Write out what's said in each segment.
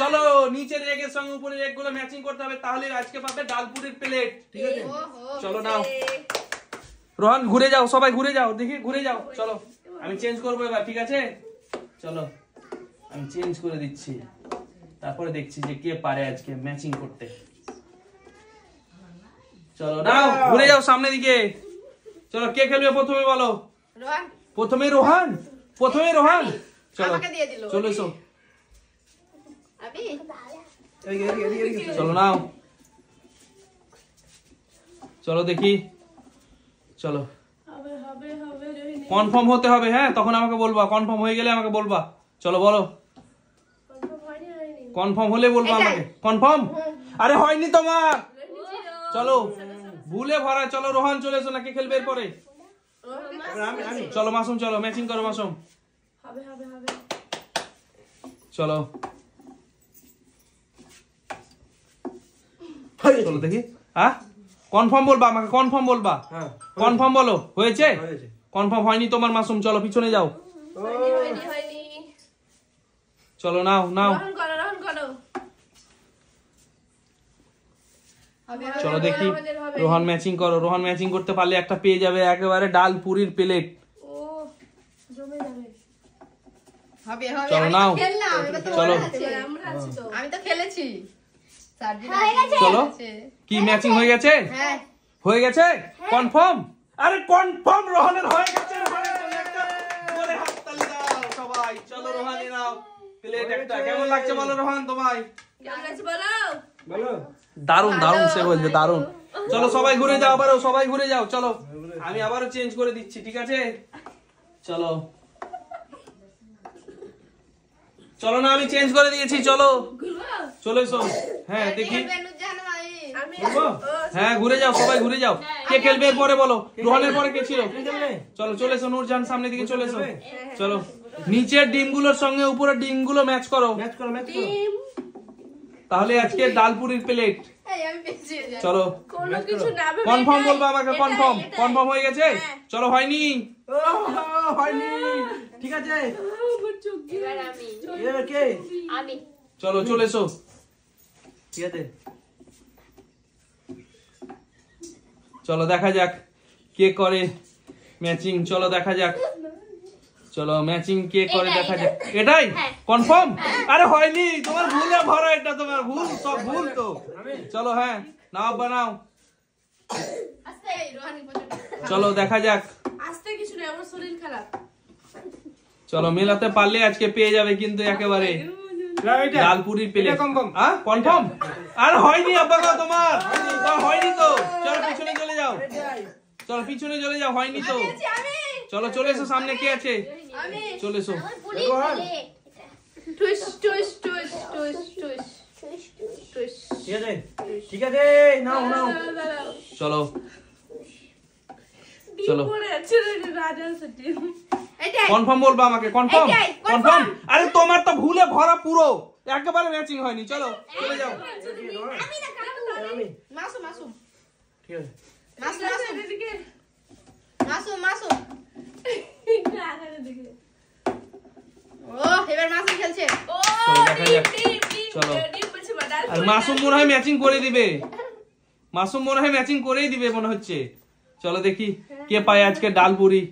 চলো নিচের এগের সঙ্গে উপরের এগ গুলো ম্যাচিং করতে হবে, তাহলে আজকে পাবে ডালপুরির প্লেট। ঠিক আছে চলো নাও রোহান ঘুরে যাও, সবাই ঘুরে যাও, দেখি ঘুরে যাও। চলো আমি চেঞ্জ করবো এবার, ঠিক আছে চলো আমি চেঞ্জ করে দিচ্ছি, তারপরে দেখছি যে কে পারে আজকে ম্যাচিং করতে। চলো নাও ঘুরে যাও সামনের দিকে। চলো কে খেলবে প্রথমে বলো? রোহান। প্রথমে রোহান, প্রথমে রোহান। চলো আমাকে দিয়ে দিল। চলো এসো। আমি চলো নাও, চলো দেখি। চলো কনফার্ম হতে হবে, হ্যাঁ তখন আমাকে বলবা, কনফার্ম হয়ে গেলে আমাকে বলবা। চলো বলো, কনফার্ম হলে বলবা আমাকে। কনফার্ম? আরে হয়নি তোমার। চলো ভুলে ভরা। চলো রোহান চলে এসো, নাকি খেলবে এরপরে? চলো মাসুম, চলো ম্যাচিং করো মাসুম। চলো চলো দেখি। হ্যাঁ কনফার্ম বলবা আমাকে, কনফার্ম বলবা। কনফার্ম বলো। হয়েছে? কনফার্ম হয়নি তোমার মাসুম, চলো পিছনে যাও। চলো নাও নাও। চলো দেখি রোহান ম্যাচিং করো। রোহান ম্যাচিং করতে পারলে একটা পেয়ে যাবে একেবারে ডাল পুরির প্লেট। চলো নাও, চলো আমি তো খেলেছি। চলো কি ম্যাচিং হয়ে গেছে? হয়ে গেছে কনফার্ম? আরে কনফার্ম রোহানের হয়ে গেছে। বলে হাততালি দাও সবাই। চলো রোহানি নাও প্লেট একটা। কেমন লাগছে বলো রোহান তোমায়? কেমন লাগছে বলো? বলো। দারুন দারুন সে বলছে, দারুন। চলো সবাই ঘুরে যাও, আবারও সবাই ঘুরে যাও। চলো আমি আবারও চেঞ্জ করে দিচ্ছি, ঠিক আছে চলো। চলো না আমি চেঞ্জ করে দিয়েছি, চলো চলে এসো। হ্যাঁ দেখি, হ্যাঁ ঘুরে যাও সবাই ঘুরে যাও। কে খেলবে এরপরে বলো? রোহানের পরে কে ছিল? চলো চলে এসো নূরজাহান, সামনের দিকে চলে এসো। চলো নিচের ডিমগুলোর সঙ্গে উপরের ডিমগুলো ম্যাচ করো, ম্যাচ করো ম্যাচ করো। তাহলে আজকে ডালপুরির প্লেট। চলো কনফার্ম বলবো আমাকে। কনফার্ম? কনফার্ম হয়ে গেছে? চলো হয়নি? হয়নি। ঠিক আছে এবার কে? আমি। চলো চলে এসো। ঠিক আছে চলো দেখা যাক কে করে ম্যাচিং। চলো দেখা যাক, চলো ম্যাচিং কে করে দেখা যাক। এটাই কনফার্ম? আরে হয়নি, তোমার ভুলে ভরা, এটা তোমার ভুল, সব ভুল তো। চলো হ্যাঁ নাও বানাও। চলো দেখা যাক। আস্তে কিছু না, আমার শরীর খারাপ। চলো মেলাতে পারলে আজকে পেয়ে যাবে কিন্তু একেবারে ডালপুরির প্লেট। কনফার্ম? আর হয়নি আব্বা তোমার, হয়নি তো। চলো পিছনে চলে যাও, চলো পিছনে চলে যাও, হয়নি তো। চলো চলে এসো সামনে, কে আছে? চলে এসো। ঠিক আছে ঠিক আছে নাও নাও। চলো চলো কনফার্ম বলবা আমাকে। কনফার্ম? কনফার্ম? আরে তোমার তো ভুলে ভরা পুরো, একেবারে ম্যাচিং হয়নি। চলো চলে যাও। মাসুম মাসুম ঠিক আছে মাসুম মাসুম। ও এবার মাসুম খেলছে। চলো দেখা যাক। চলো আর মাসুম মনে হয় ম্যাচিং করে দিবে, মাসুম মনে হয় ম্যাচিং করেই দিবে মনে হচ্ছে। চলো দেখি কে পায় আজকে ডালপুরি।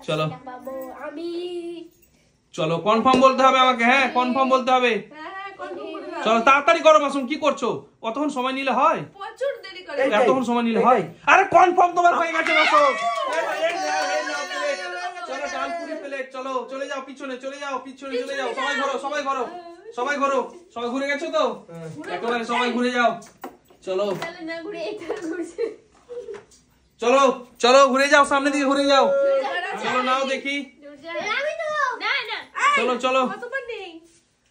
চলো চলো কনফার্ম বলতে হবে আমাকে, হ্যাঁ কনফার্ম বলতে হবে। চলো তাড়াতাড়ি করো মাসুম, কি করছো? অতক্ষণ সময় নিলে হয়? এতক্ষণ সময় নিলে হয়? আরে কনফার্ম তোমার হয়ে গেছে মাসুম। চলো ডালপুরি প্লেট। চলো চলে যাও পিছনে, চলে যাও পিছনে চলে যাও। সবাই ঘোরো সবাই ঘোরো সবাই ঘোরো। সবাই ঘুরে গেছো তো? একেবারে সবাই ঘুরে যাও। চলো চলো চলো ঘুরে যাও, সামনের দিকে ঘুরে যাও। চলো নাও দেখি। চলো চলো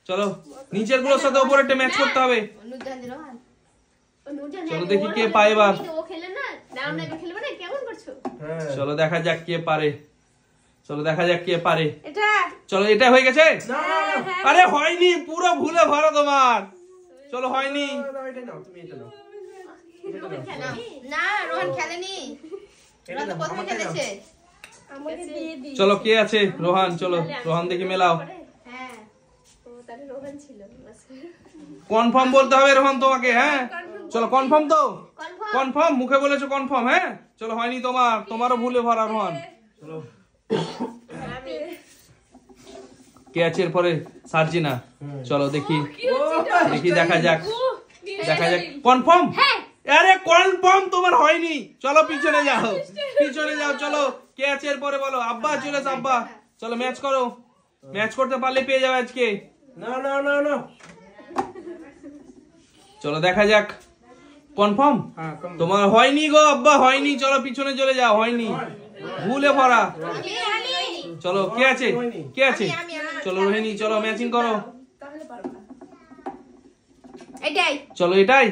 চলো নিচের গুলোর সাথে উপরেরটা ম্যাচ করতে হবে। চলো দেখি কে পায় এবার। চলো দেখা যাক কে পারে। চলো দেখা যাক কে পারে। চলো এটা হয়ে গেছে? আরে হয়নি, পুরো ভুলে ভরা তোমার। চলো হয়নি। না রোহান খেলেনি, রোহান তো প্রথমে খেলেছে। চলো কে আছে? রোহান। চলো রোহান দেখি মেলাও। তাহলে রোহন ছিল কনফার্ম বলতে হবে রোহন তোমাকে, হ্যাঁ চলো কনফার্ম তো, কনফার্ম মুখে বলেছো কনফার্ম, হ্যাঁ চলো হয়নি তোমারও ভুলে ভরা রোহন। চলো কে আছে এরপরে? সার্জিনা। চলো দেখি দেখা যাক কনফার্ম। আরে কনফার্ম তোমার হয়নি, চলো পিছনে যাও চলো। কে আছে এরপরে বলো? আব্বা চলে এসো, আব্বা চলো ম্যাচ করো, ম্যাচ করতে পারলে পেয়ে যাবে আজকে। না না না না চলো দেখা যাক কনফার্ম। তোমার হয়নি গো আব্বা, হয়নি, চলো পিছনে চলে যাও, হয়নি, ভুলে ভরা। চলো কে আছে চলো রোহিণী, চলো ম্যাচিং করো। চলো এটাই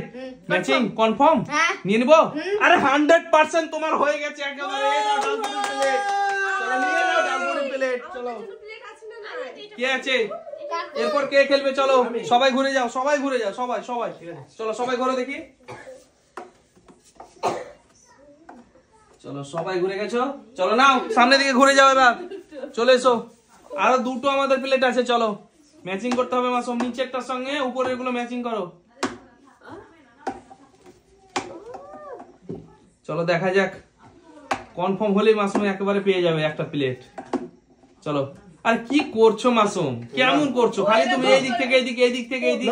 ম্যাচিং কনফার্ম নিয়ে নিবো। আরে 100% তোমার হয়ে গেছে একেবারে। চলো নিয়ে নাও ডালপুরি প্লেট। চলো কে আছে এরপর? কে খেলবে? চলো সবাই ঘুরে যাও সবাই চলো সবাই ঘুরে দেখি। চলো সবাই ঘুরে গেছো, চলো নাও সামনের দিকে ঘুরে যাও এবার, চলে এসো। আরো দুটো আমাদের প্লেট আছে, চলো ম্যাচিং করতে হবে মাসুম, নিচেরটার সঙ্গে উপরের গুলো ম্যাচিং করো। চলো দেখা যাক, কনফার্ম হলেই মাসুম একেবারে পেয়ে যাবে একটা প্লেট। চলো আর কি করছো মাসুম, কেমন করছো খালি তুমি এই দিক থেকে এই দিক।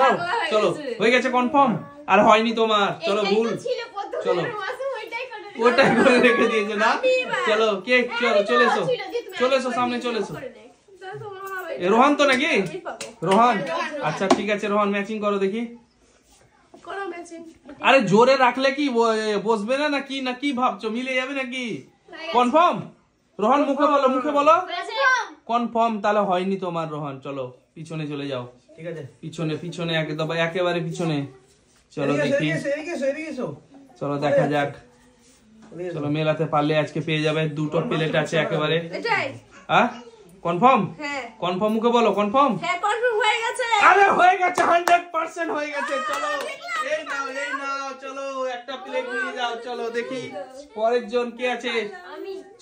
চলো হয়ে গেছে কনফার্ম, আর হয়নি তোমার। চলো ভুল, চলো ওটাই করে রেখে দিয়েছো না। চলো কে চলে এসো সামনে চলে এসো। রোহন তো নাকি? রোহন, আচ্ছা ঠিক আছে রোহন ম্যাচিং করো দেখি। আরে জোরে রাখলে কি বসবে না কি ভাবছো, মিলে যাবে নাকি? কনফার্ম রোহন, মুখে বলো কনফার্ম। তাহলে হয়নি তোমার রোহন, চলো পিছনে চলে যাও। ঠিক আছে পিছনে একেবারে পিছনে। চলো দেখি, চলো দেখা যাক। চলো মেলাতে পারলে আজকে পেয়ে যাবে, দুটো প্লেট আছে একেবারে। কনফার্ম মুখে বলো কনফার্ম। আরে হয়ে গেছে 100% হয়ে গেছে। চলো এই নাও চলো একটা প্লেট নিয়ে যাও। চলো দেখি পরের জন কে আছে।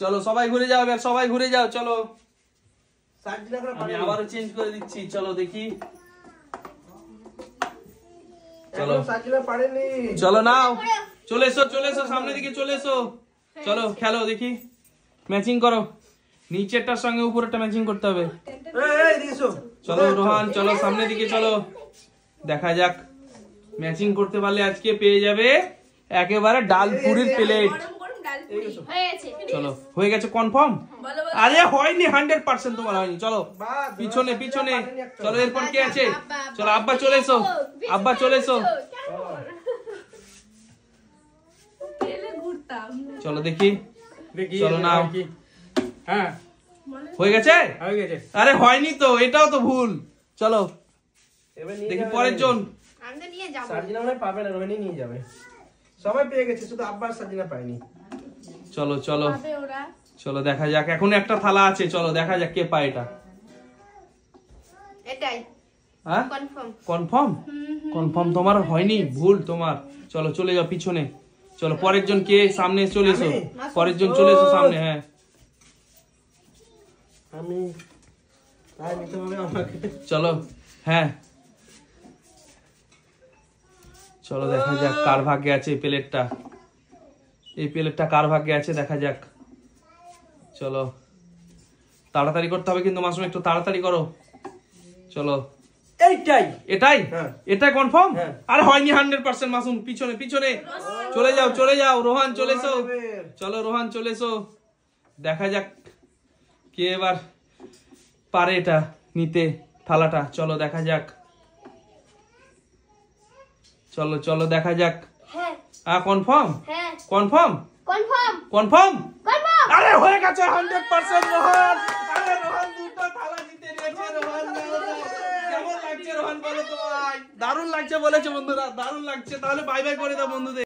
চলো সবাই ঘুরে যাও চলো। আমি আবারও চেঞ্জ করে দিচ্ছি, চলো দেখি। চলো নাও চলে এসো সামনের দিকে চলে এসো। চলো খেলো দেখি, ম্যাচিং করো, নিচেরটার সঙ্গে উপরেরটা ম্যাচিং করতে হবে। চলো রোহান, চলো সামনের দিকে চলো, দেখা যাক ম্যাচিং করতে পারলে আজকে পেয়ে যাবে একেবারে ডালপুরির প্লেট। চলো হয়ে গেছে কনফার্ম। আরে হয়নি 100% তোমার হয়নি। চলো পিছনে চলো এরপর কে আছে? চলো আব্বা চলে এসো। চলো দেখি, চলো নাও। হ্যাঁ হয়ে গেছে। আরে হয়নি তো, এটাও তো ভুল। চলো দেখি পরের জন। সার্জিনা মনে পাবে না, রোহিণী নিয়ে যাবে। সবাই পেয়ে গেছে, শুধু আব্বা সার্জিনা পায়নি। চলো দেখা যাক, এখন একটা থালা আছে, চলো দেখা যাক কে পায় এটা। কনফার্ম তোমার হয়নি, ভুল তোমার। চলো চলে যাও পিছনে। চলো পরের জন কে? সামনে চলে এসো, পরের জন চলে এসো সামনে। হ্যাঁ চলো, হ্যাঁ চলো দেখা যাক কার ভাগ্যে আছে প্লেটটা। এই প্লেটটা কার ভাগ্যে আছে দেখা যাক। চলো তাড়াতাড়ি করতে হবে কিন্তু মাসুম, একটু তাড়াতাড়ি করো। চলো এটাই কনফার্ম। আরে হয়নি 100% মাসুম, পিছনে চলে যাও রোহান চলে এসো। চলো রোহান চলে এসো, দেখা যাক কে এবার পারে এটা নিতে থালাটা। চলো দেখা যাক, চলো দেখা যাক। কনফার্ম। আরে হয়ে গেছে 100% রোহান। আরে রোহান দুটো থালা জিতে নিয়েছে। রোহান কেমন লাগছে রোহান বলো তো ভাই? দারুণ লাগছে বলেছে বন্ধুরা, দারুণ লাগছে। তাহলে বাই বাই করে দাও বন্ধুদের।